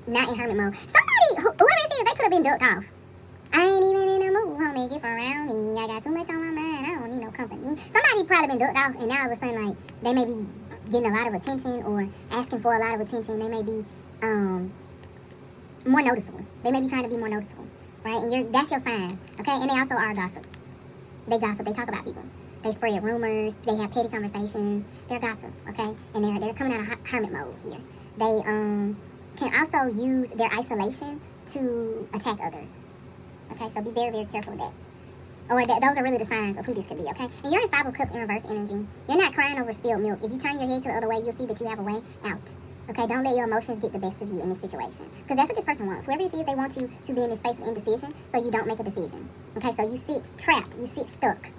not in hermit mode. Somebody, whoever it is, they could have been ducked off. I ain't even in the mood, homie, get around me. I got too much on my mind, I don't need no company. Somebody probably been ducked off, and now all of a sudden, like, they may be getting a lot of attention or asking for a lot of attention. They may be more noticeable. They may be trying to be more noticeable, right? And that's your sign, okay? And they also are gossip. They gossip. They talk about people. They spread rumors. They have petty conversations. They're gossip, okay? And they're coming out of hermit mode here. They can also use their isolation to attack others. Okay, so be very, very careful with that. Or those are really the signs of who this could be, okay? And you're in Five of Cups in reverse energy. You're not crying over spilled milk. If you turn your head to the other way, you'll see that you have a way out. Okay, don't let your emotions get the best of you in this situation. Because that's what this person wants. Whoever it is, they want you to be in this space of indecision so you don't make a decision. Okay, so you sit trapped. You sit stuck.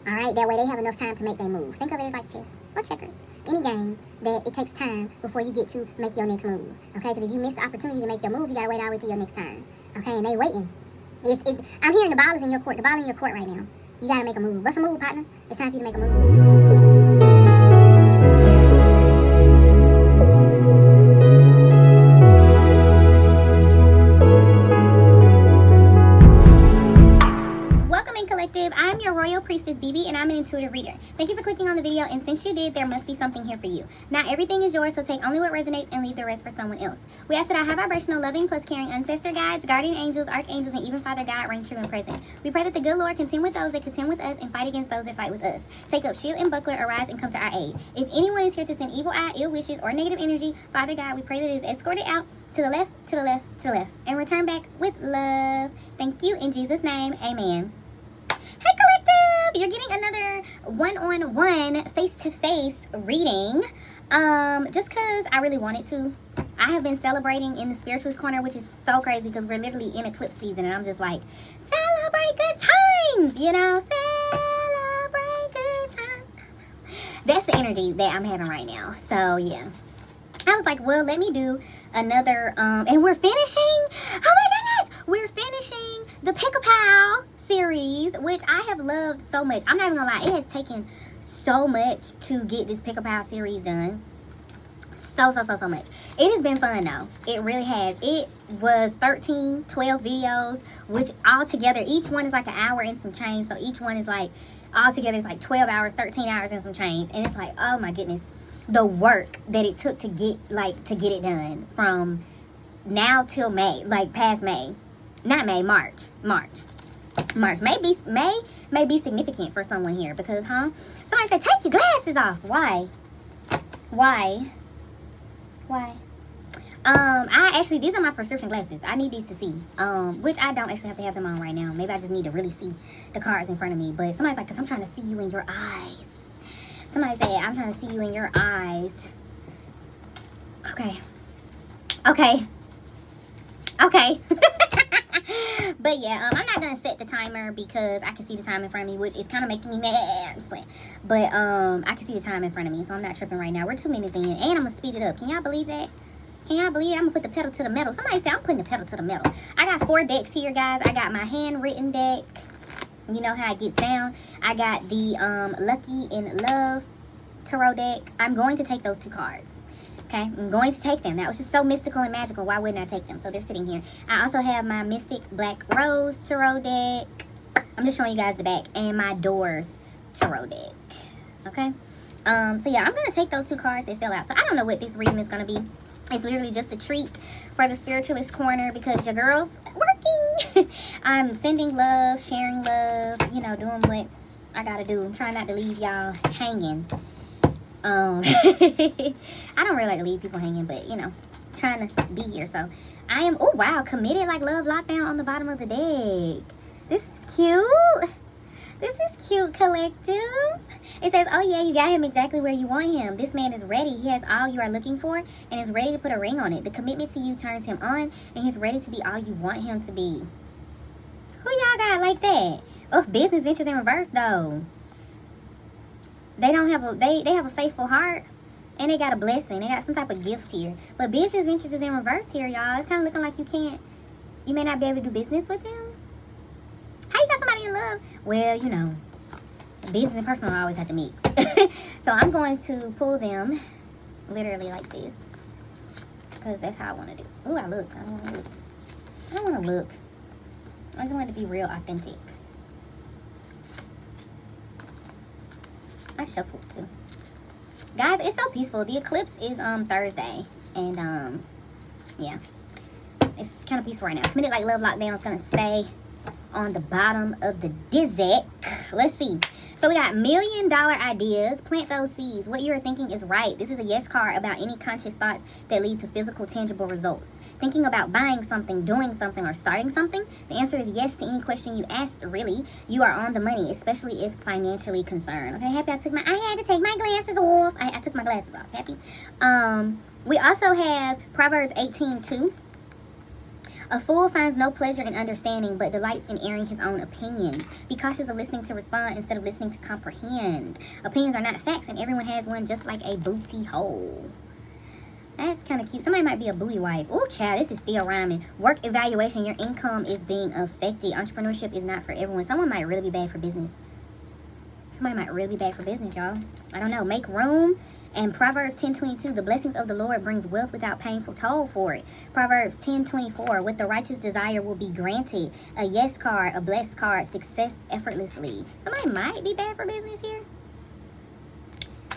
All right, that way they have enough time to make their move. Think of it as like chess or checkers. Any game that it takes time before you get to make your next move. Okay, because if you miss the opportunity to make your move, you got to wait all the way till your next turn. Okay, and they waiting. I'm hearing the ball is in your court. The ball in your court right now. You got to make a move. What's a move, partner? It's time for you to make a move. I'm your Royal Priestess BB, and I'm an intuitive reader. Thank you for clicking on the video, and since you did, there must be something here for you. Not everything is yours, so take only what resonates and leave the rest for someone else. We ask that our high vibrational, loving, plus caring ancestor guides, guardian angels, archangels, and even Father God reign true and present. We pray that the good Lord contend with those that contend with us and fight against those that fight with us. Take up shield and buckler, arise and come to our aid. If anyone is here to send evil eye, ill wishes, or negative energy, Father God, we pray that it is escorted out to the left, to the left, to the left, and return back with love. Thank you in Jesus' name, amen. Hey collective, you're getting another one-on-one face-to-face reading just because I really wanted to. I have been celebrating in the Spiritualist corner, which is so crazy because we're literally in eclipse season, and I'm just like, celebrate good times, you know, celebrate good times. That's the energy that I'm having right now. So yeah, I was like, well, let me do another and we're finishing, oh my goodness, we're finishing the Pick-a-Pow series, which I have loved so much. I'm not even gonna lie, it has taken so much to get this Pick-a-Pow series done. So much. It has been fun though. It really has. It was 12 videos, which all together, each one is like an hour and some change. So each one is like, all together is like 12 hours, 13 hours and some change. And it's like, oh my goodness, the work that it took to get it done from now till May, like past May. Not May, March may be significant for someone here because, somebody said, take your glasses off. Why? I actually, these are my prescription glasses. I need these to see, which I don't actually have to have them on right now. Maybe I just need to really see the cards in front of me. But somebody's like, because I'm trying to see you in your eyes. Somebody said, I'm trying to see you in your eyes. Okay. But yeah, I'm not gonna set the timer because I can see the time in front of me, which is kind of making me mad. I'm just playing. But I can see the time in front of me, so I'm not tripping right now. We're 2 minutes in, and I'm gonna speed it up. Can y'all believe that? Can y'all believe it? I'm gonna put the pedal to the metal. Somebody said I'm putting the pedal to the metal. I got 4 decks here, guys. I got my handwritten deck. You know how it gets down. I got the Lucky in Love tarot deck. I'm going to take those 2 cards. Okay, I'm going to take them. That was just so mystical and magical. Why wouldn't I take them? So they're sitting here. I also have my Mystic Black Rose tarot deck. I'm just showing you guys the back. And my Doors tarot deck. Okay. So yeah, I'm going to take those 2 cards that fell out. So I don't know what this reading is going to be. It's literally just a treat for the Spiritualist corner because your girl's working. I'm sending love, sharing love, you know, doing what I got to do. I'm trying not to leave y'all hanging. I don't really like to leave people hanging, but you know, trying to be here. So I am, oh wow, committed like love lockdown on the bottom of the deck. This is cute. This is cute, collective. It says, oh yeah, you got him exactly where you want him. This man is ready. He has all you are looking for and is ready to put a ring on it. The commitment to you turns him on and he's ready to be all you want him to be. Who y'all got like that? Oh, business ventures in reverse though. They don't have a, they have a faithful heart and they got a blessing. They got some type of gift here. But business ventures is in reverse here, y'all. It's kind of looking like you may not be able to do business with them. How you got somebody in love? Well, you know, business and personal always have to mix. So I'm going to pull them literally like this. because that's how I want to do. Ooh, I look. I don't want to look. I don't want to look. I just want it to be real authentic. I shuffled too. Guys, it's so peaceful. The eclipse is Thursday. And yeah. It's kind of peaceful right now. Committed like love lockdown is going to stay on the bottom of the Dizac. Let's see. So we got $1 million ideas. Plant those seeds. What you're thinking is right. This is a yes card about any conscious thoughts that lead to physical, tangible results. Thinking about buying something, doing something, or starting something? The answer is yes to any question you asked, really. You are on the money, especially if financially concerned. Okay, happy I had to take my glasses off. I took my glasses off. Happy. We also have Proverbs 18:2. A fool finds no pleasure in understanding, but delights in airing his own opinions. Be cautious of listening to respond instead of listening to comprehend. Opinions are not facts, and everyone has one, just like a booty hole. That's kind of cute. Somebody might be a booty wife. Ooh, child, this is still rhyming. Work evaluation. Your income is being affected. Entrepreneurship is not for everyone. Someone might really be bad for business. Somebody might really be bad for business, y'all. I don't know. Make room. And Proverbs 10:22, the blessings of the Lord brings wealth without painful toll for it. Proverbs 10:24, what the righteous desire will be granted. A yes card, a blessed card, success effortlessly. Somebody might be bad for business here.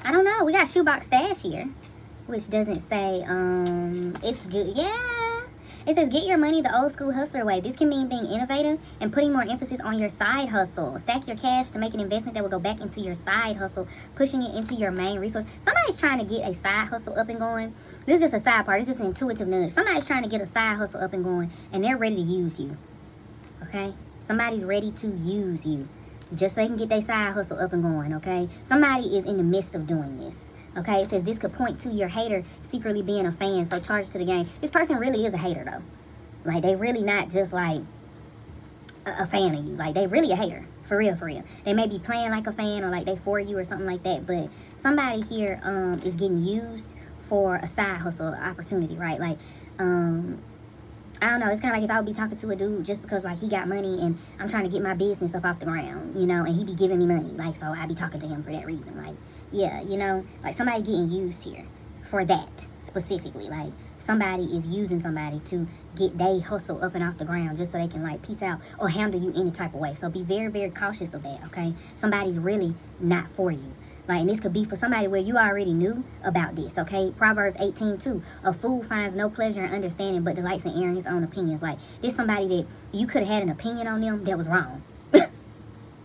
I don't know. We got shoebox stash here, which doesn't say, it's good. Yeah. It says, get your money the old school hustler way. This can mean being innovative and putting more emphasis on your side hustle. Stack your cash to make an investment that will go back into your side hustle, pushing it into your main resource. Somebody's trying to get a side hustle up and going. This is just a side part. It's just an intuitive nudge. Somebody's trying to get a side hustle up and going, and they're ready to use you. Okay? Somebody's ready to use you just so they can get their side hustle up and going, okay? Somebody is in the midst of doing this. Okay, it says this could point to your hater secretly being a fan, so charge to the game. This person really is a hater, though. Like, they really not just, like, a fan of you. Like, they really a hater. For real, for real. They may be playing like a fan or, like, they for you or something like that. But somebody here is getting used for a side hustle opportunity, right? Like, I don't know. It's kind of like if I would be talking to a dude just because, like, he got money and I'm trying to get my business up off the ground, you know, and he be giving me money. Like, so I be talking to him for that reason. Like, yeah, you know, like somebody getting used here for that specifically. Like, somebody is using somebody to get they hustle up and off the ground just so they can, like, peace out or handle you any type of way. So be very, very cautious of that, okay? Somebody's really not for you. Like, and this could be for somebody where you already knew about this, okay? Proverbs 18:2. A fool finds no pleasure in understanding, but delights in airing his own opinions. Like, this somebody that you could have had an opinion on them that was wrong.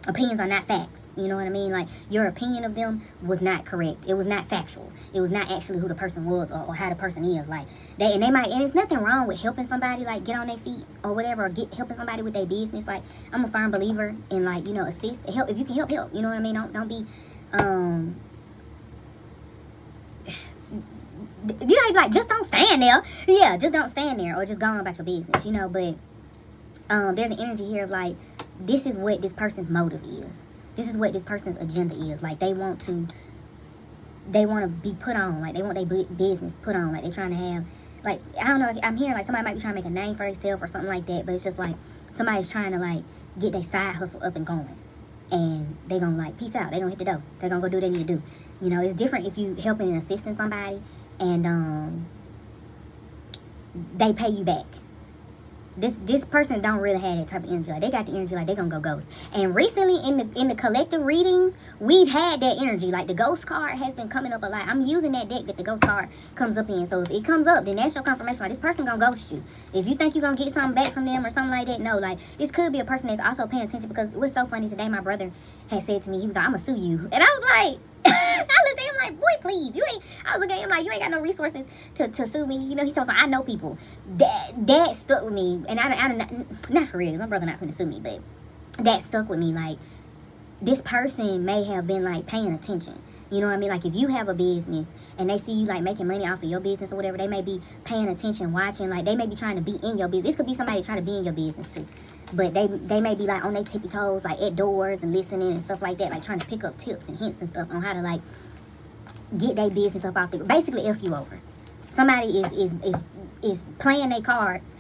Opinions are not facts. You know what I mean? Like, your opinion of them was not correct. It was not factual. It was not actually who the person was or how the person is. Like, they might, and there's nothing wrong with helping somebody, like, get on their feet or whatever, or helping somebody with their business. Like, I'm a firm believer in, like, you know, assist, help. If you can help. You know what I mean? Don't be, you know, like, just don't stand there. Yeah, just don't stand there or just go on about your business, you know. But there's an energy here of, like, this is what this person's motive is. This is what this person's agenda is. Like, they want to be put on. Like, they want their business put on. Like, they're trying to have, like, I don't know, I'm hearing, like, somebody might be trying to make a name for themselves or something like that. But it's just, like, somebody's trying to, like, get their side hustle up and going. And they gonna, like, peace out. They gonna hit the dough. They gonna go do what they need to do. You know, it's different if you helping and assisting somebody and they pay you back. This person don't really have that type of energy. Like, they got the energy like they gonna go ghost. And recently in the collective readings, we've had that energy. Like, the ghost card has been coming up a lot. I'm using that deck that the ghost card comes up in. So if it comes up, then that's your confirmation. Like, this person gonna ghost you. If you think you're gonna get something back from them or something like that, no. Like, this could be a person that's also paying attention, because it was so funny today. My brother had said to me, he was like, I'm gonna sue you. And I was like, I looked at him like, boy, please, you ain't. I was looking at him like, you ain't got no resources to sue me. You know, he told me, I know people. That stuck with me, and I not for real. My brother not gonna sue me, but that stuck with me. Like, this person may have been, like, paying attention. You know what I mean? Like, if you have a business and they see you, like, making money off of your business or whatever, they may be paying attention, watching. Like, they may be trying to be in your business. This could be somebody trying to be in your business too. But they may be, like, on their tippy toes, like, at doors and listening and stuff like that, like, trying to pick up tips and hints and stuff on how to, like, get their business up off the, basically F you over. Somebody is playing their cards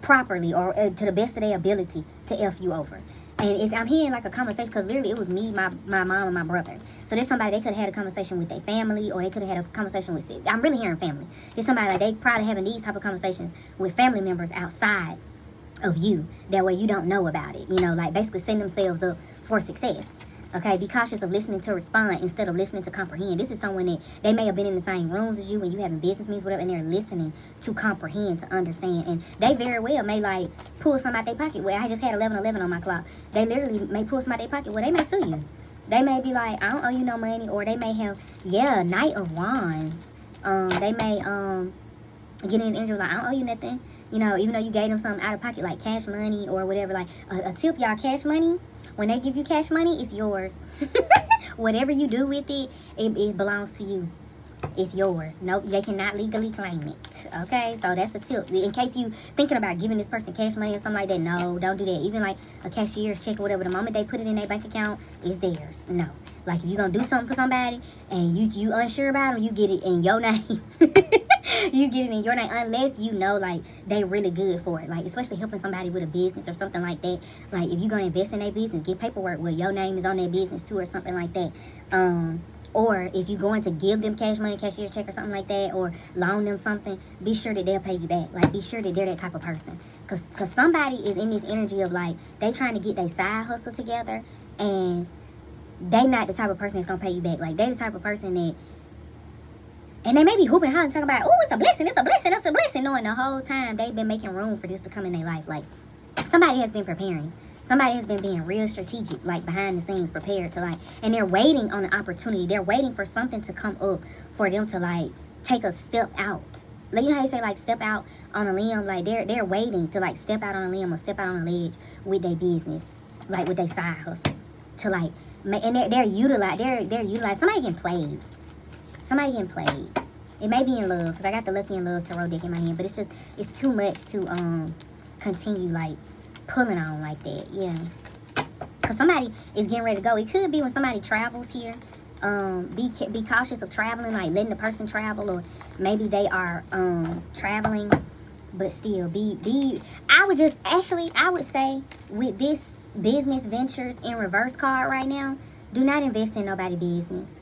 properly or to the best of their ability to F you over. And I'm hearing like a conversation, because literally it was me, my mom, and my brother. So there's somebody, they could have had a conversation with their family, or they could have had a conversation with, I'm really hearing family. It's somebody like they probably having these type of conversations with family members outside of you. That way you don't know about it. You know, like basically setting themselves up for success. Okay, be cautious of listening to respond instead of listening to comprehend. This is someone that they may have been in the same rooms as you when you having business meetings, whatever, and they're listening to comprehend, to understand. And they very well may like pull some out their pocket. Well, I just had 11:11 on my clock. They literally may pull some out their pocket. Well, they may sue you. They may be like, I don't owe you no money, or they may have, Knight of Wands. They may get in his energy like, I don't owe you nothing. You know, even though you gave them something out of pocket, like cash money or whatever, like a tip, y'all, cash money. When they give you cash money, it's yours. Whatever you do with it, it belongs to you. It's yours. Nope, they cannot legally claim it. Okay, so that's a tip. In case you thinking about giving this person cash money or something like that, no, don't do that. Even like a cashier's check or whatever, the moment they put it in their bank account, it's theirs. No. Like if you're going to do something for somebody and you unsure about them, you get it in your name. You get it in your name unless you know like they really good for it. Like especially helping somebody with a business or something like that. Like if you're going to invest in their business, get paperwork where your name is on their business too or something like that. Or if you're going to give them cash money, cashier's check or something like that, or loan them something, be sure that they'll pay you back. Like, be sure that they're that type of person. Because somebody is in this energy of, like, they trying to get their side hustle together, and they not the type of person that's going to pay you back. Like, they the type of person that, and they may be hooping and talking about, oh, it's a blessing, it's a blessing, it's a blessing, knowing the whole time they've been making room for this to come in their life. Like, somebody has been preparing. Somebody has been being real strategic, like behind the scenes, prepared to like, and they're waiting on an opportunity. They're waiting for something to come up for them to like take a step out. Like, you know how they say like step out on a limb? Like they're waiting to like step out on a limb or step out on a ledge with their business, like with their side hustle. To like, and they're utilized. Somebody getting played. Somebody getting played. It may be in love, because I got the Lucky in Love tarot deck in my hand, but it's too much to continue like pulling on like that. Yeah, because somebody is getting ready to go. It could be when somebody travels here. Be cautious of traveling, like letting the person travel, or maybe they are traveling, but still I would say with this business ventures in reverse card right now, do not invest in nobody's business.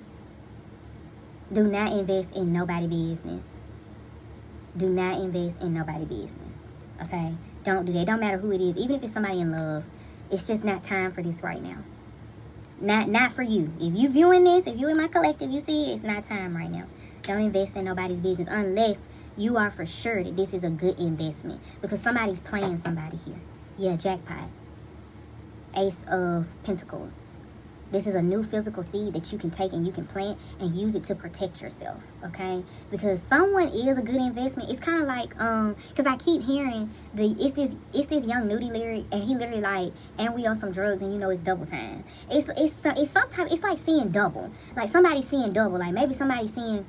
Do not invest in nobody's business. Do not invest in nobody's business. Okay? Don't do that. It don't matter who it is. Even if it's somebody in love. It's just not time for this right now. Not for you. If you viewing this, if you in my collective, you see it, it's not time right now. Don't invest in nobody's business unless you are for sure that this is a good investment. Because somebody's playing somebody here. Yeah, jackpot. Ace of Pentacles. This is a new physical seed that you can take and you can plant and use it to protect yourself, okay? Because someone is a good investment. It's kind of like, because I keep hearing it's this Young Nudie lyric, and he literally like, and we on some drugs, and you know it's double time. It's sometimes it's like seeing double, like somebody seeing double, like maybe somebody seeing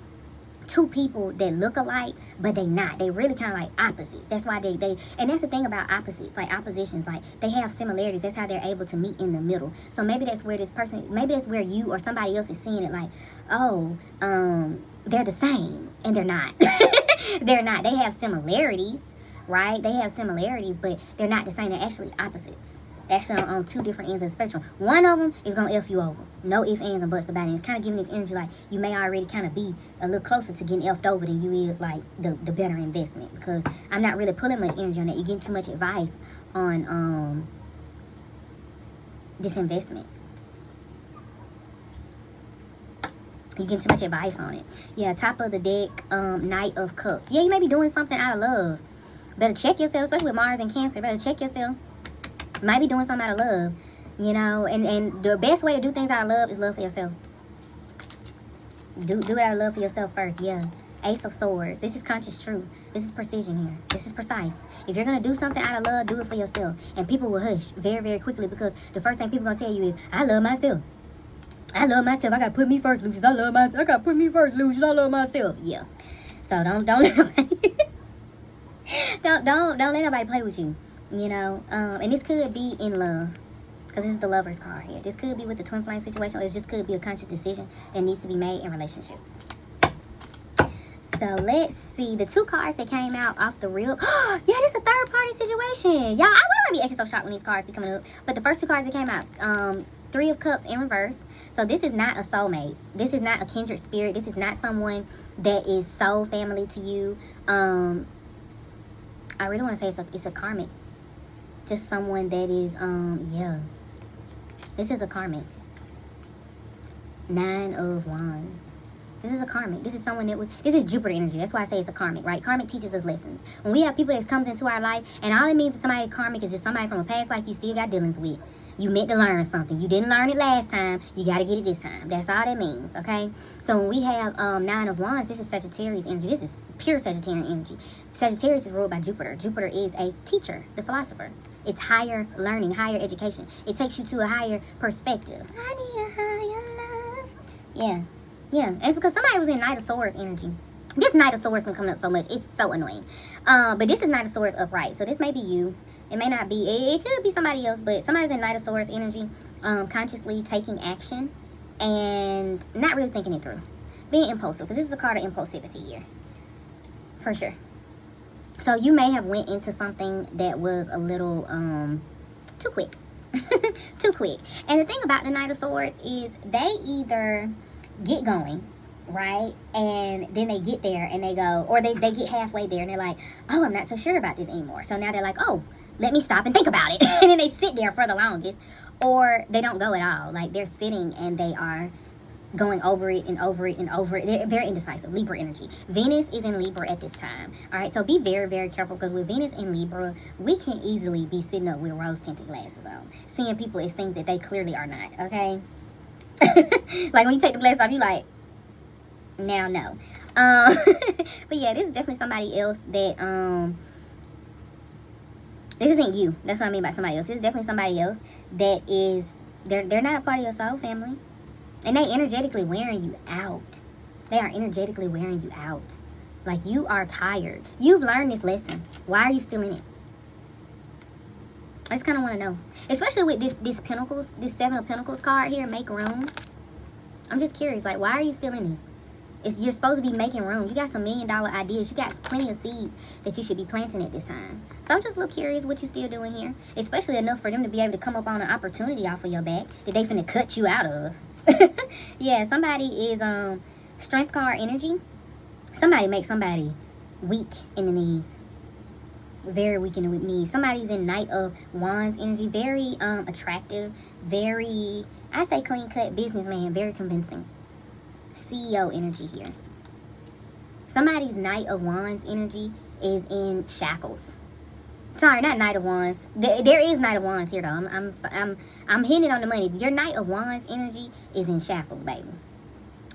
two people that look alike, but they not. They really kind of like opposites. That's why they and that's the thing about opposites, like oppositions, like they have similarities. That's how they're able to meet in the middle. So maybe that's where this person, maybe that's where you or somebody else is seeing it like, oh, they're the same, and they're not. They're not. They have similarities, right? They have similarities, but they're not the same. They're actually opposites. Actually on two different ends of the spectrum. One of them is going to F you over. No ifs, ands, and buts about it. It's kind of giving this energy like you may already kind of be a little closer to getting F'd over than you is like the better investment. Because I'm not really pulling much energy on that. You're getting too much advice on this investment. You getting too much advice on it. Yeah, top of the deck, Knight of Cups. Yeah, you may be doing something out of love. Better check yourself, especially with Mars and Cancer. Better check yourself. Might be doing something out of love, you know, and the best way to do things out of love is love for yourself. Do it out of love for yourself first. Yeah. Ace of Swords. This is conscious truth. This is precision here. This is precise. If you're going to do something out of love, do it for yourself. And people will hush very, very quickly, because the first thing people going to tell you is, I love myself. I love myself. I got to put me first, Lucius. I love myself. I got to put me first, Lucius. I love myself. Yeah. So don't let nobody don't let nobody play with you. You know, and this could be in love, because this is the Lover's card here. This could be with the twin flame situation, or it just could be a conscious decision that needs to be made in relationships. So let's see the two cards that came out off the reel. Yeah, this is a third party Divination. Y'all, I would be extra so shocked when these cards be coming up. But the first two cards that came out, Three of Cups in reverse. So this is not a soulmate. This is not a kindred spirit. This is not someone that is soul family to you. I really want to say it's a karmic. Just someone that is, yeah. This is a karmic. Nine of Wands. This is a karmic. This is someone that was, this is Jupiter energy. That's why I say it's a karmic, right? Karmic teaches us lessons. When we have people that comes into our life, and all it means is somebody karmic is just somebody from a past life you still got dealings with. You meant to learn something. You didn't learn it last time. You got to get it this time. That's all that means, okay? So when we have Nine of Wands, this is Sagittarius energy. This is pure Sagittarian energy. Sagittarius is ruled by Jupiter. Jupiter is a teacher, the philosopher. It's higher learning, higher education. It takes you to a higher perspective. I need a higher love. Yeah. Yeah. And it's because somebody was in Knight of Swords energy. This Knight of Swords been coming up so much. It's so annoying. But this is Knight of Swords upright. So this may be you. It may not be. It could be somebody else. But somebody's in Knight of Swords energy. Consciously taking action. And not really thinking it through. Being impulsive. Because this is a card of impulsivity here. For sure. So you may have went into something that was a little too quick. Too quick. And the thing about the Knight of Swords is they either get going, right? And then they get there and they go, or they get halfway there and they're like, oh, I'm not so sure about this anymore. So now they're like, oh, let me stop and think about it. And then they sit there for the longest. Or they don't go at all. Like they're sitting and they are going over it and over it and over it. They're very indecisive. Libra energy. Venus is in Libra at this time. All right, so be very, very careful because with Venus in Libra, we can easily be sitting up with rose-tinted glasses on, seeing people as things that they clearly are not, okay? Like when you take the glasses off, you like, now no. But yeah, this is definitely somebody else that, this isn't you. That's what I mean by somebody else. This is definitely somebody else that is, they're not a part of your soul family. And they energetically wearing you out. They are energetically wearing you out. Like you are tired. You've learned this lesson. Why are you still in it? I just kind of want to know. Especially with this Pentacles, this Seven of Pentacles card here, make room. I'm just curious, like, why are you still in this? You're supposed to be making room. You got some $1 million ideas. You got plenty of seeds that you should be planting at this time. So I'm just a little curious what you're still doing here. Especially enough for them to be able to come up on an opportunity off of your back that they finna cut you out of. Yeah, somebody is strength card energy. Somebody makes somebody weak in the knees. Very weak in the knees. Somebody's in Knight of Wands energy. Very attractive. Very, I say clean cut businessman. Very convincing. CEO energy here. Somebody's Knight of Wands energy is in shackles. Sorry, not Knight of Wands. There is Knight of Wands here though. I'm hitting it on the money. Your Knight of Wands energy is in shackles, baby.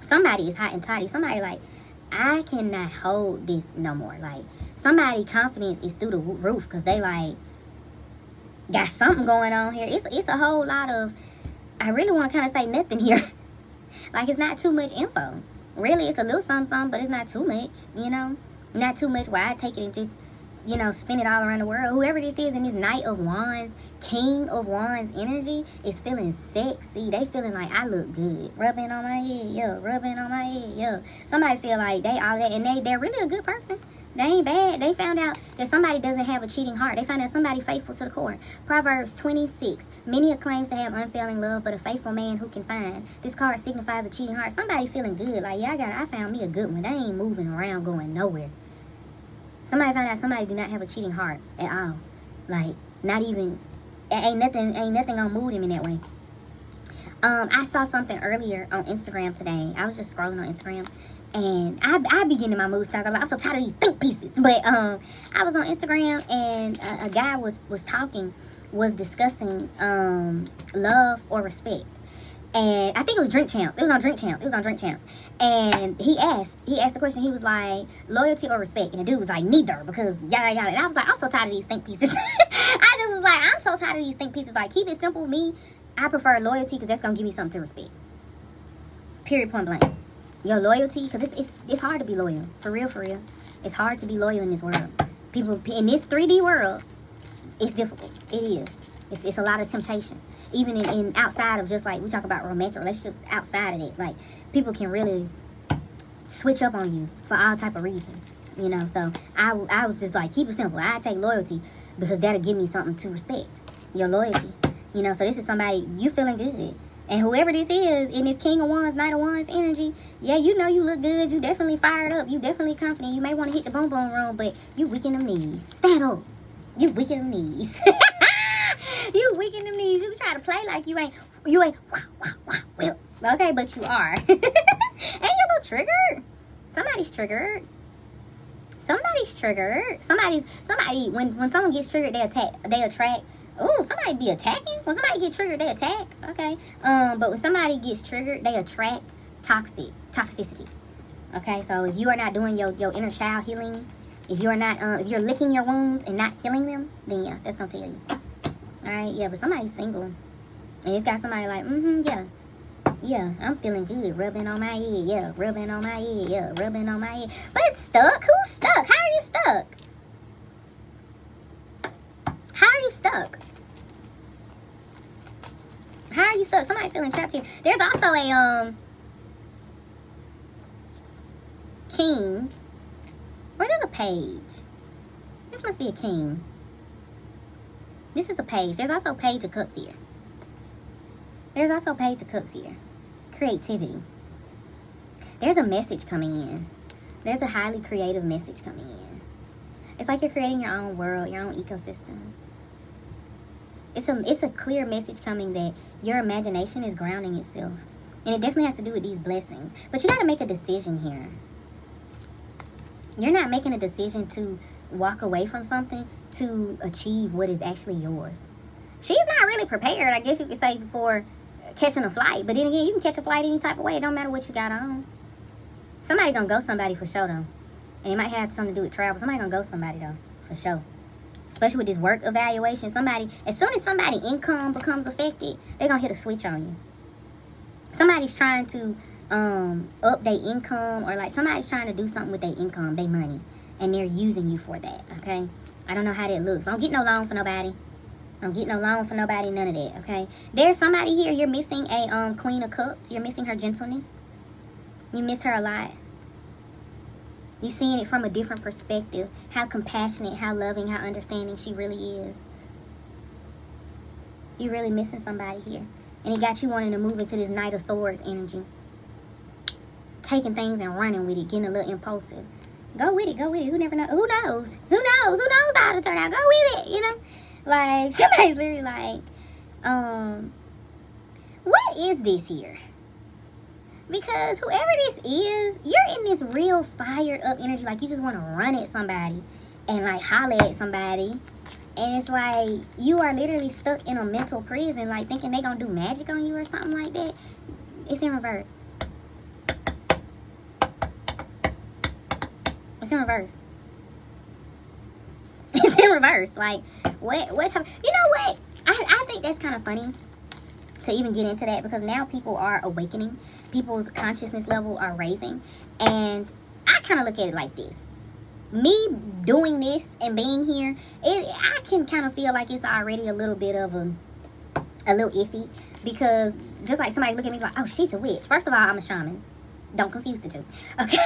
Somebody is hot and toddy. Somebody like, I cannot hold this no more. Like somebody confidence is through the roof because they like got something going on here. It's a whole lot of, I really want to kind of say nothing here. Like it's not too much info. Really, it's a little something, but it's not too much, you know? Not too much where I take it and just, you know, spin it all around the world. Whoever this is in this Knight of Wands, King of Wands energy is feeling sexy. They feeling like I look good. Rubbing on my head, yeah. Rubbing on my head, yeah. Somebody feel like they all that, and they're really a good person. They ain't bad. They found out that somebody doesn't have a cheating heart. They found out somebody faithful to the core. Proverbs 26. Many claims to have unfailing love, but a faithful man who can find. This card signifies a cheating heart. Somebody feeling good. Like, yeah, I found me a good one. They ain't moving around going nowhere. Somebody found out somebody do not have a cheating heart at all. Like, not even, ain't nothing gonna move them in that way. I saw something earlier on Instagram today. I was just scrolling on Instagram. And I be getting in my mood starts. I'm like, I'm so tired of these think pieces. But I was on Instagram and a guy was discussing love or respect. And I think it was Drink Champs. It was on Drink Champs. And he asked the question. He was like, loyalty or respect? And the dude was like, neither, because yada yada. And I was like, I'm so tired of these think pieces. I just was like, I'm so tired of these think pieces. Like, keep it simple. Me, I prefer loyalty because that's gonna give me something to respect. Period. Point blank. Your loyalty, because it's hard to be loyal. For real. It's hard to be loyal in this world. People in this 3D world, it's difficult. It is. It's a lot of temptation. Even in outside of just like we talk about romantic relationships, outside of it, like people can really switch up on you for all type of reasons. You know, so I was just like, keep it simple. I take loyalty because that'll give me something to respect. Your loyalty. You know, so this is somebody, you feeling good. And whoever this is, in this King of Wands, Knight of Wands energy, yeah, you know you look good. You definitely fired up. You definitely confident. You may want to hit the boom boom room, but you weak in them knees. Stand up. You weak in them knees. You weak in them knees. You try to play like you ain't. Okay, but you are. Ain't you a little triggered? Somebody's triggered. Somebody's triggered. Somebody, when someone gets triggered, they attract. Ooh, somebody be attacking? When somebody get triggered, they attack. Okay. But when somebody gets triggered, they attract toxicity. Okay, so if you are not doing your inner child healing, if you're not, if you're licking your wounds and not healing them, then yeah, that's gonna tell you. Alright, yeah, but somebody's single. And it's got somebody like, yeah. Yeah, I'm feeling good. Rubbing on my head, yeah. Rubbing on my head, yeah. Rubbing on my head. But it's stuck. Who's stuck? How are you stuck? How are you stuck? How are you stuck? Somebody feeling trapped here. There's also a king. Or there's a page. This must be a king. This is a page. There's also a page of cups here. There's also a page of cups here. Creativity. There's a message coming in. There's a highly creative message coming in. It's like you're creating your own world, your own ecosystem. It's a clear message coming that your imagination is grounding itself. And it definitely has to do with these blessings. But you got to make a decision here. You're not making a decision to walk away from something to achieve what is actually yours. She's not really prepared, I guess you could say, for catching a flight. But then again, you can catch a flight any type of way. It don't matter what you got on. Somebody gonna go somebody for sure, though. And it might have something to do with travel. Somebody gonna go somebody, though, for sure. Especially with this work evaluation. Somebody, as soon as somebody's income becomes affected, they're gonna hit a switch on you. Somebody's trying to up their income, or like somebody's trying to do something with their income, their money, and they're using you for that, okay? I don't know how that looks. Don't get no loan for nobody. Don't get no loan for nobody, none of that, okay? There's somebody here, you're missing a Queen of Cups. You're missing her gentleness. You miss her a lot. You're seeing it from a different perspective. How compassionate, how loving, how understanding she really is. You're really missing somebody here. And it got you wanting to move into this Knight of Swords energy. Taking things and running with it, getting a little impulsive. Go with it, go with it. Who never know? Who knows? Who knows? Who knows how to turn out? Go with it, you know? Like, somebody's literally like, what is this here? Because whoever this is, you're in this real fired up energy. Like, you just want to run at somebody and, like, holler at somebody. And it's like, you are literally stuck in a mental prison, like, thinking they going to do magic on you or something like that. It's in reverse. It's in reverse. It's in reverse. Like, what's happening? You know what? I think that's kind of funny to even get into that, because now people are awakening. People's consciousness level are raising. And I kind of look at it like this. Me doing this and being here, I can kind of feel like it's already a little bit of a little iffy, because just like somebody look at me like, oh, she's a witch. First of all, I'm a shaman. Don't confuse the two. Okay?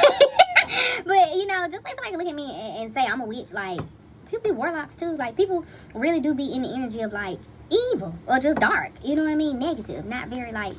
But, you know, just like somebody look at me and say I'm a witch, like, people be warlocks too. Like, people really do be in the energy of, like, evil or just dark. You know what I mean? Negative. Not very, like,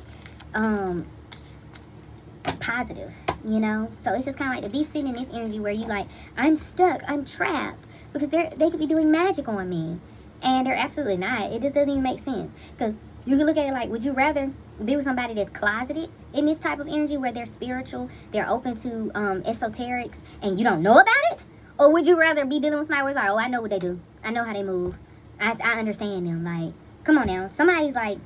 positive, you know? So it's just kind of like to be sitting in this energy where you like, I'm stuck, I'm trapped, because they could be doing magic on me. And they're absolutely not. It just doesn't even make sense. Because you can look at it like, would you rather be with somebody that's closeted in this type of energy where they're spiritual, they're open to esoterics, and you don't know about it? Or would you rather be dealing with somebody who's like, oh, I know what they do. I know how they move. I understand them. Like, come on now. Somebody's like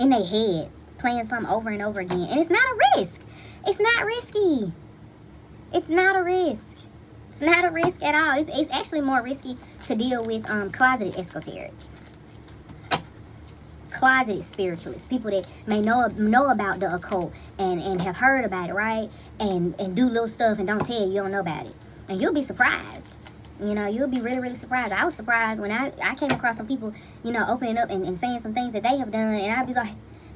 in their head playing something over and over again. And it's not a risk. It's not risky. It's not a risk. It's not a risk at all. It's actually more risky to deal with closeted esoterics. Closeted spiritualists. People that may know about the occult and have heard about it, right? And do little stuff and don't tell you don't know about it. And you'll be surprised. You know, you'll be really, really surprised. I was surprised when I came across some people, you know, opening up and saying some things that they have done. And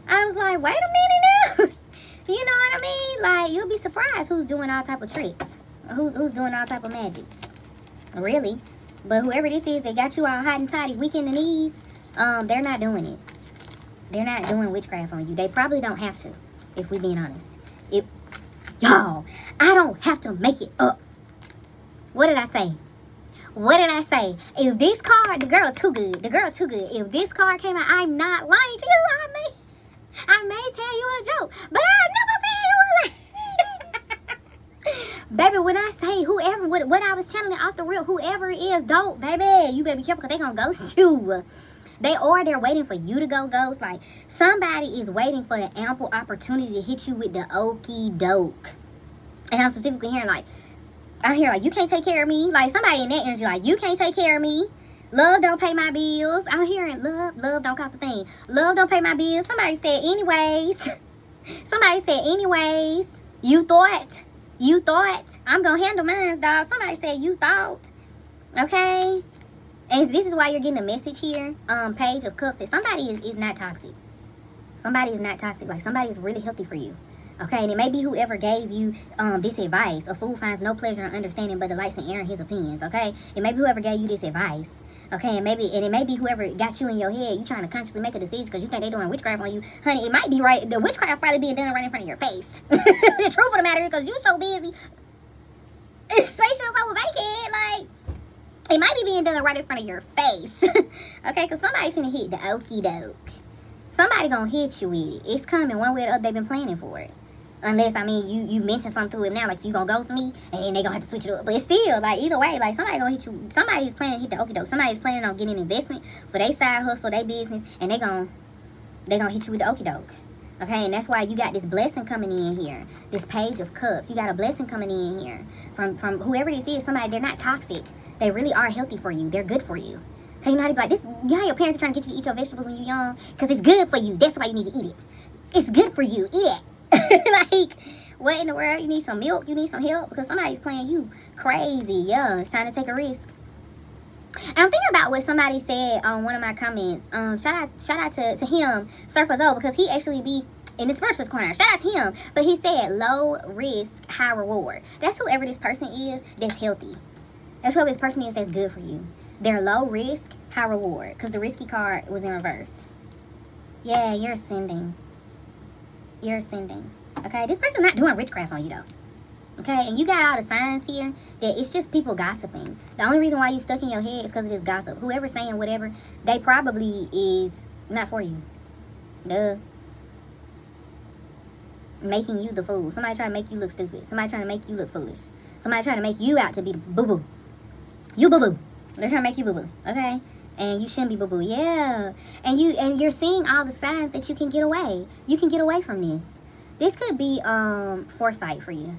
I was like, wait a minute now. You know what I mean? Like, you'll be surprised who's doing all type of tricks. Who's doing all type of magic? Really? But whoever this is, they got you all hot and toddy, weak in the knees. They're not doing it. They're not doing witchcraft on you. They probably don't have to, if we being honest. Y'all, I don't have to make it up. What did I say? What did I say? If this card, the girl too good. The girl too good. If this card came out, I'm not lying to you. I may tell you a joke, but I never tell you a lie. Baby, when I say whoever, what I was channeling off the real, whoever it is, don't, baby. You better be careful because they gonna ghost you. They're waiting for you to go ghost. Like, somebody is waiting for the ample opportunity to hit you with the okie doke. And I'm specifically hearing, like, I hear, like, you can't take care of me. Like, somebody in that energy, like, you can't take care of me. Love don't pay my bills. I'm hearing love don't cost a thing. Love don't pay my bills. Somebody said anyways. Somebody said anyways. You thought. I'm going to handle mine, dog. Somebody said you thought. Okay? And this is why you're getting a message here. Page of Cups, that somebody is not toxic. Somebody is not toxic. Like, somebody is really healthy for you. Okay, and it may be whoever gave you this advice. A fool finds no pleasure in understanding but delights in airing his opinions. Okay, it may be whoever gave you this advice. Okay, and it may be whoever got you in your head. You trying to consciously make a decision because you think they're doing witchcraft on you, honey. It might be right. The witchcraft probably being done right in front of your face. The truth of the matter is, because you so busy, spacious over vacant, like. It might be being done right in front of your face. Okay, because somebody finna hit the okie doke. Somebody gonna hit you with it. It's coming one way or the other. They've been planning for it. Unless, I mean, you mention something to it now, like, you gonna ghost me, and then they gonna have to switch it up. But it's still, like, either way, like, somebody gonna hit you. Somebody's planning to hit the okie doke. Somebody's planning on getting investment for their side hustle, their business, and they gonna hit you with the okie doke. Okay, and that's why you got this blessing coming in here. This Page of Cups. You got a blessing coming in here. From whoever this is, somebody, they're not toxic. They really are healthy for you. They're good for you. Okay, you know how to be like, this, you know how your parents are trying to get you to eat your vegetables when you're young? Because it's good for you. That's why you need to eat it. It's good for you. Eat it. Like, what in the world? You need some milk? You need some help? Because somebody's playing you crazy. Yeah, it's time to take a risk. And I'm thinking about what somebody said on one of my comments. Shout out to him, Surfer Zoe, because he actually be in the Spiritualist corner. Shout out to him. But he said low risk, high reward. That's whoever this person is that's healthy. That's whoever this person is that's good for you. They're low risk, high reward. Because the risky card was in reverse. Yeah, you're ascending. You're ascending. Okay, this person's not doing witchcraft on you though. Okay, and you got all the signs here that it's just people gossiping. The only reason why you stuck in your head is because of this gossip. Whoever's saying whatever, they probably is not for you. Duh. Making you the fool. Somebody trying to make you look stupid. Somebody trying to make you look foolish. Somebody trying to make you out to be the boo-boo. You boo-boo. They're trying to make you boo-boo. Okay? And you shouldn't be boo-boo. Yeah. And you're seeing all the signs that you can get away. You can get away from this. This could be foresight for you.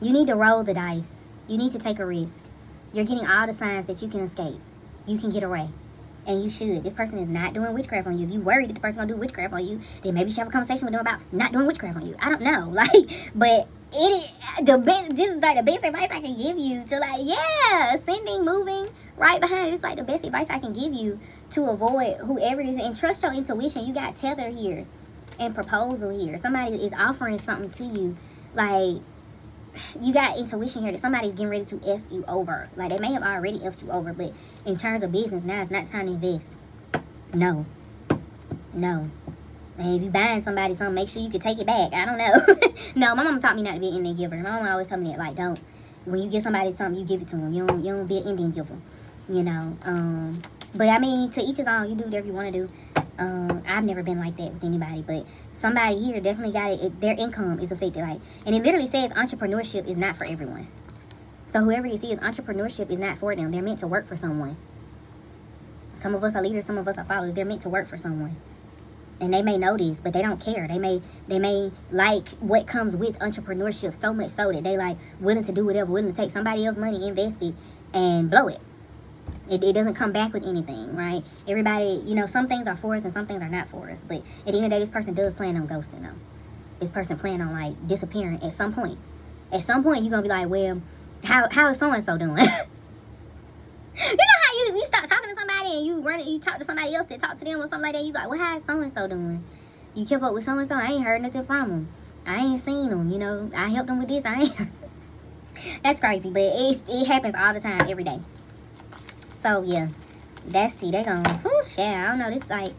You need to roll the dice. You need to take a risk. You're getting all the signs that you can escape. You can get away. And you should. This person is not doing witchcraft on you. If you worried that the person gonna do witchcraft on you, then maybe you should have a conversation with them about not doing witchcraft on you. I don't know. Like, but it is the best. This is like the best advice I can give you to, like, yeah, ascending, moving right behind it. It's like the best advice I can give you to avoid whoever it is, and trust your intuition. You got tether here and proposal here. Somebody is offering something to you. Like, you got intuition here that somebody's getting ready to F you over. Like, they may have already F'd you over, but in terms of business, now it's not time to invest. No. And if you buying somebody something, make sure you can take it back. I don't know. No, my mama taught me not to be an Indian giver. My mama always told me that, like, don't. When you give somebody something, you give it to them. You don't be an Indian giver. You know. But I mean, to each his own. You do whatever you want to do. I've never been like that with anybody, but somebody here definitely got it. Their income is affected, like, and it literally says entrepreneurship is not for everyone. So whoever this is, entrepreneurship is not for them. They're meant to work for someone. Some of us are leaders, some of us are followers. They're meant to work for someone, and they may know this, but they don't care. They may like what comes with entrepreneurship so much so that they like willing to do whatever, willing to take somebody else's money, invest it, and blow it. It doesn't come back with anything, right? Everybody, you know, some things are for us and some things are not for us. But at the end of the day, this person does plan on ghosting them. This person plan on, like, disappearing at some point. At some point, you're going to be like, well, how is so-and-so doing? You know how you stop talking to somebody and you talk to somebody else that talk to them or something like that. You like, well, how is so-and-so doing? You kept up with so-and-so. I ain't heard nothing from them. I ain't seen them, you know. I helped them with this. I ain't That's crazy, but it happens all the time, every day. So, yeah. That's, see, they going, whew, shit, I don't know. This, like,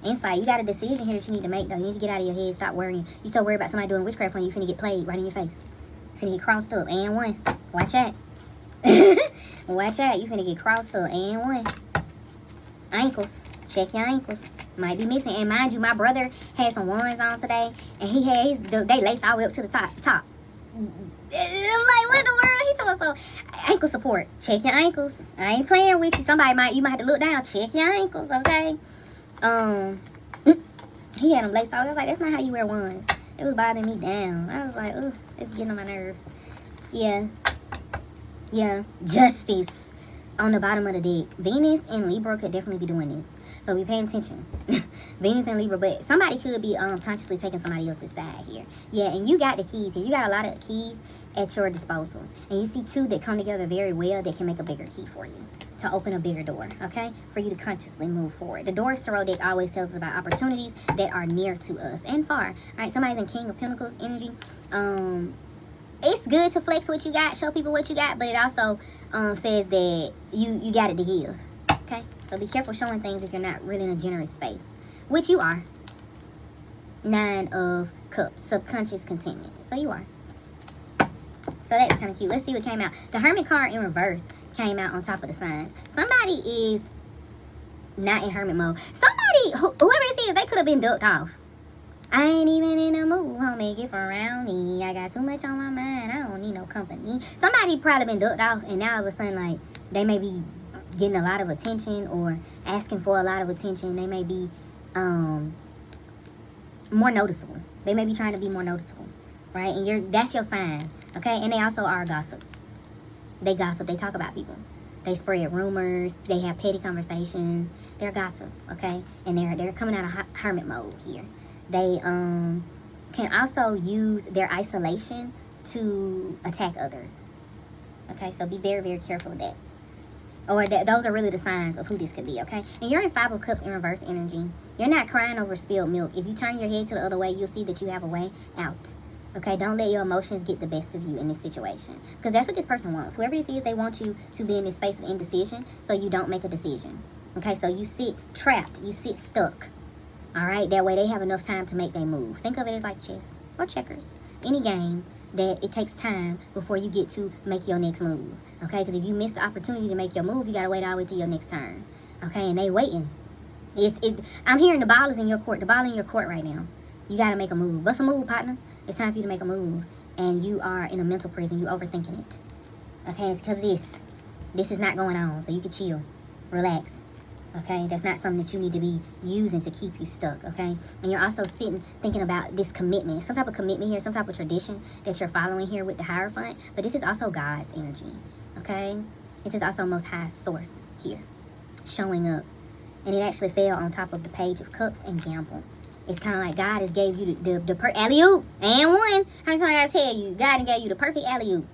insight. You got a decision here that you need to make, though. You need to get out of your head. Stop worrying. You so worried about somebody doing witchcraft on you, finna get played right in your face. Finna get crossed up. And one. Watch out. Watch out. You finna get crossed up. And one. Ankles. Check your ankles. Might be missing. And mind you, my brother had some ones on today, and he had they laced all the way up to the top. I'm like, what in the world? He told us so. Ankle support. Check your ankles. I ain't playing with you. You might have to look down. Check your ankles, okay? He had them laced off. I was like, that's not how you wear ones. It was bothering me down. I was like, ooh, it's getting on my nerves. Yeah. Justice on the bottom of the deck. Venus and Libra could definitely be doing this. So be paying attention. Venus and Libra, but somebody could be consciously taking somebody else's side here. Yeah, and you got the keys here. You got a lot of keys at your disposal. And you see two that come together very well that can make a bigger key for you to open a bigger door, okay? For you to consciously move forward. The Doors Tarot deck always tells us about opportunities that are near to us and far. All right, somebody's in King of Pentacles energy. It's good to flex what you got, show people what you got, but it also says that you got it to give. Okay, so be careful showing things if you're not really in a generous space, which you are. 9 of Cups, subconscious contentment. So you are. So that's kind of cute. Let's see what came out. The Hermit card in reverse came out on top of the signs. Somebody is not in hermit mode. Somebody, whoever this is, they could have been ducked off. I ain't even in the mood, homie, get around me. I got too much on my mind. I don't need no company. Somebody probably been ducked off, and now all of a sudden, like, they may be getting a lot of attention or asking for a lot of attention. They may be more noticeable. They may be trying to be more noticeable, right? And that's your sign, okay? And they also are gossip. They gossip. They talk about people. They spread rumors. They have petty conversations. They're gossip, okay? And they're coming out of hermit mode here. They can also use their isolation to attack others. Okay, so be very, very careful with that. Or those are really the signs of who this could be, okay? And you're in 5 of Cups in reverse energy. You're not crying over spilled milk. If you turn your head to the other way, you'll see that you have a way out. Okay, don't let your emotions get the best of you in this situation. Because that's what this person wants. Whoever this is, they want you to be in this space of indecision so you don't make a decision. Okay, so you sit trapped. You sit stuck. All right, that way they have enough time to make their move. Think of it as like chess or checkers. Any game that it takes time before you get to make your next move. Okay, because if you miss the opportunity to make your move, you got to wait all the way to your next turn. Okay, and they waiting. I'm hearing the ball is in your court. The ball in your court right now. You got to make a move. What's a move, partner? It's time for you to make a move. And you are in a mental prison. You overthinking it. Okay, it's because this is not going on. So you can chill. Relax. Okay, that's not something that you need to be using to keep you stuck, okay? And you're also sitting thinking about this commitment. Some type of commitment here, some type of tradition that you're following here with the Hierophant. But this is also God's energy, okay? This is also Most High Source here, showing up. And it actually fell on top of the Page of Cups and Gamble. It's kind of like God has gave you the alley-oop and one. How many times I tell you, God gave you the perfect alley-oop.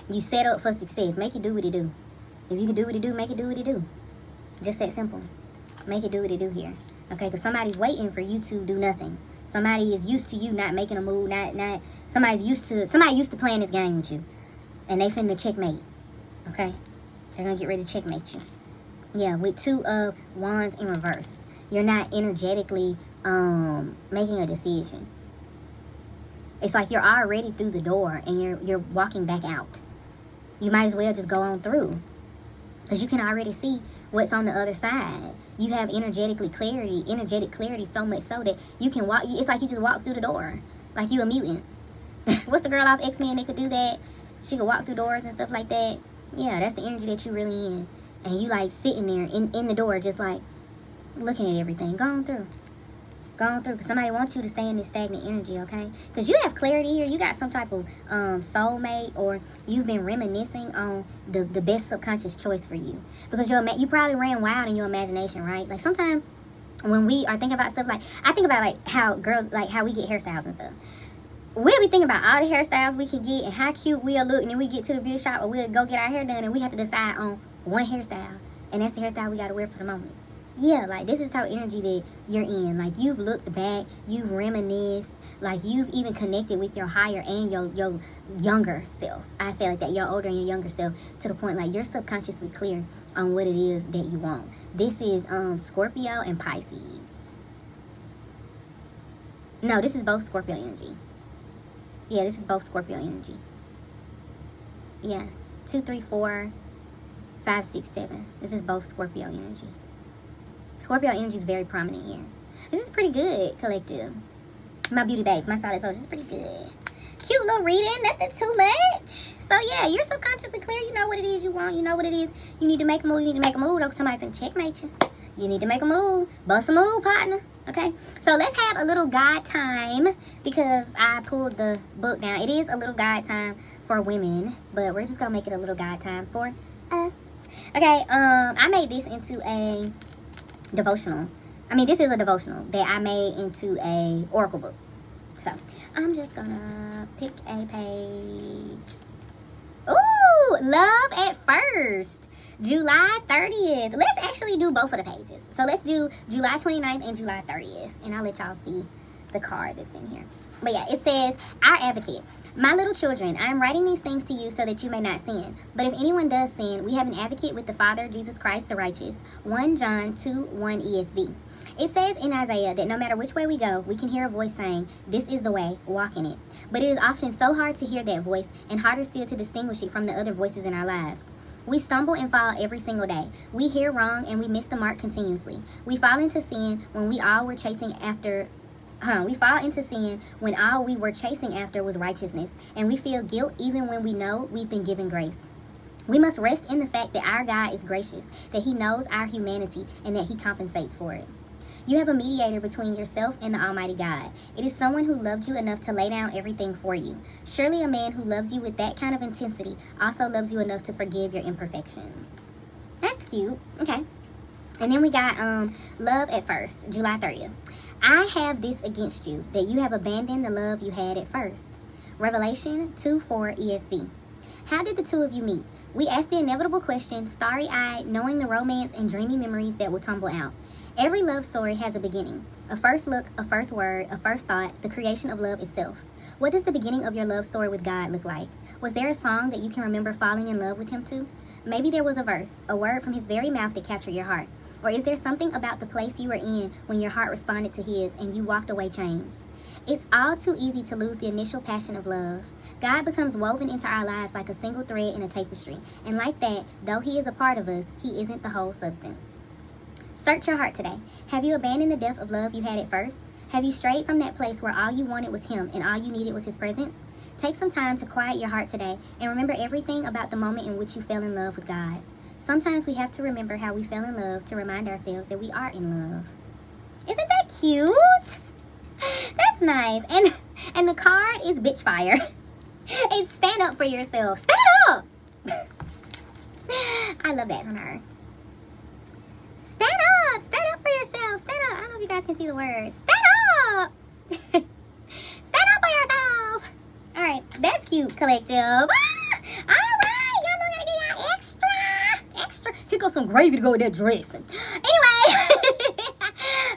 You set up for success. Make it do what it do. If you can do what it do, make it do what it do. Just that simple. Make it do what it do here. Okay, because somebody's waiting for you to do nothing. Somebody is used to you not making a move. Somebody used to playing this game with you. And they finna checkmate. Okay? They're gonna get ready to checkmate you. Yeah, with 2 of Wands in reverse. You're not energetically making a decision. It's like you're already through the door and you're walking back out. You might as well just go on through. Because you can already see what's on the other side. You have energetic clarity so much so that you can walk. It's like you just walk through the door. Like you a mutant. What's the girl off X-Men that could do that? She could walk through doors and stuff like that. Yeah, that's the energy that you really in. And you like sitting there in the door just like looking at everything. Going through. Because somebody wants you to stay in this stagnant energy, okay? Because you have clarity here. You got some type of soulmate, or you've been reminiscing on the best subconscious choice for you. Because you probably ran wild in your imagination, right? Like sometimes when we are thinking about stuff, like I think about like how girls, like how we get hairstyles and stuff. We'll be thinking about all the hairstyles we can get and how cute we'll look. And then we get to the beauty shop or we'll go get our hair done and we have to decide on one hairstyle. And that's the hairstyle we got to wear for the moment. Yeah, like this is how energy that you're in. Like you've looked back, you've reminisced, like you've even connected with your higher and your younger self. I say like that, your older and your younger self, to the point like you're subconsciously clear on what it is that you want. This is Scorpio and Pisces. No, this is both Scorpio energy. Yeah, this is both Scorpio energy. Yeah, 2, 3, 4, 5, 6, 7. This is both Scorpio energy. Scorpio energy is very prominent here. This is pretty good, collective. My beauty babes, my solid soldiers is pretty good. Cute little reading, nothing too much. So yeah, you're subconsciously clear. You know what it is you want. You know what it is. You need to make a move. You need to make a move. Don't somebody finna checkmate you. You need to make a move. Bust a move, partner. Okay, so let's have a little guide time because I pulled the book down. It is a little guide time for women, but we're just gonna make it a little guide time for us. Okay, I made this into a devotional. I mean, this is a devotional that I made into a oracle book. So I'm just gonna pick a page. Ooh, love at first, July 30th. Let's actually do both of the pages. So let's do July 29th and July 30th, and I'll let y'all see the card that's in here. But yeah, it says, our advocate. My little children, I am writing these things to you so that you may not sin. But if anyone does sin, we have an advocate with the Father, Jesus Christ the righteous. 1 John 2:1 ESV. It says in Isaiah that no matter which way we go, we can hear a voice saying, this is the way, walk in it. But it is often so hard to hear that voice and harder still to distinguish it from the other voices in our lives. We stumble and fall every single day. We hear wrong and we miss the mark continuously. We fall into sin when we were chasing after was righteousness, and we feel guilt even when we know we've been given grace. We must rest in the fact that our God is gracious, that he knows our humanity, and that he compensates for it. You have a mediator between yourself and the Almighty God. It is someone who loved you enough to lay down everything for you. Surely a man who loves you with that kind of intensity also loves you enough to forgive your imperfections. That's cute. Okay. And then we got love at first, July 30th. I have this against you, that you have abandoned the love you had at first. Revelation 2:4 ESV. How did the two of you meet? We asked the inevitable question, starry-eyed, knowing the romance and dreamy memories that will tumble out. Every love story has a beginning. A first look, a first word, a first thought, the creation of love itself. What does the beginning of your love story with God look like? Was there a song that you can remember falling in love with him to? Maybe there was a verse, a word from his very mouth that captured your heart. Or is there something about the place you were in when your heart responded to his and you walked away changed? It's all too easy to lose the initial passion of love. God becomes woven into our lives like a single thread in a tapestry. And like that, though he is a part of us, he isn't the whole substance. Search your heart today. Have you abandoned the depth of love you had at first? Have you strayed from that place where all you wanted was him and all you needed was his presence? Take some time to quiet your heart today and remember everything about the moment in which you fell in love with God. Sometimes we have to remember how we fell in love to remind ourselves that we are in love. Isn't that cute? That's nice. And the card is bitch fire. It's stand up for yourself. Stand up! I love that from her. Stand up! Stand up for yourself. Stand up. I don't know if you guys can see the words. Stand up! Stand up for yourself! Alright, that's cute, collective. Alright, y'all know I gotta get y'all extra. Here goes some gravy to go with that dressing. Anyway,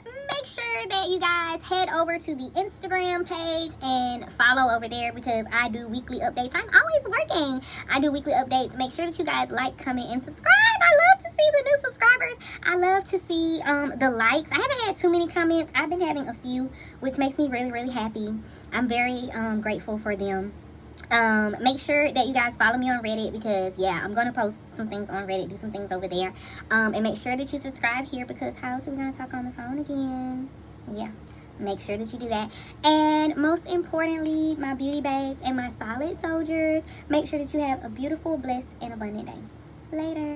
make sure that you guys head over to the Instagram page and follow over there because I do weekly updates. I'm always working. I do weekly updates. Make sure that you guys like, comment, and subscribe. I love to see the new subscribers. I love to see the likes. I haven't had too many comments. I've been having a few, which makes me really, really happy. I'm very grateful for them. Make sure that you guys follow me on Reddit because yeah, I'm gonna post some things on Reddit, do some things over there, and make sure that you subscribe here because how else are we gonna talk on the phone again? Yeah, make sure that you do that. And most importantly, my beauty babes and my solid soldiers, make sure that you have a beautiful, blessed, and abundant day. Later.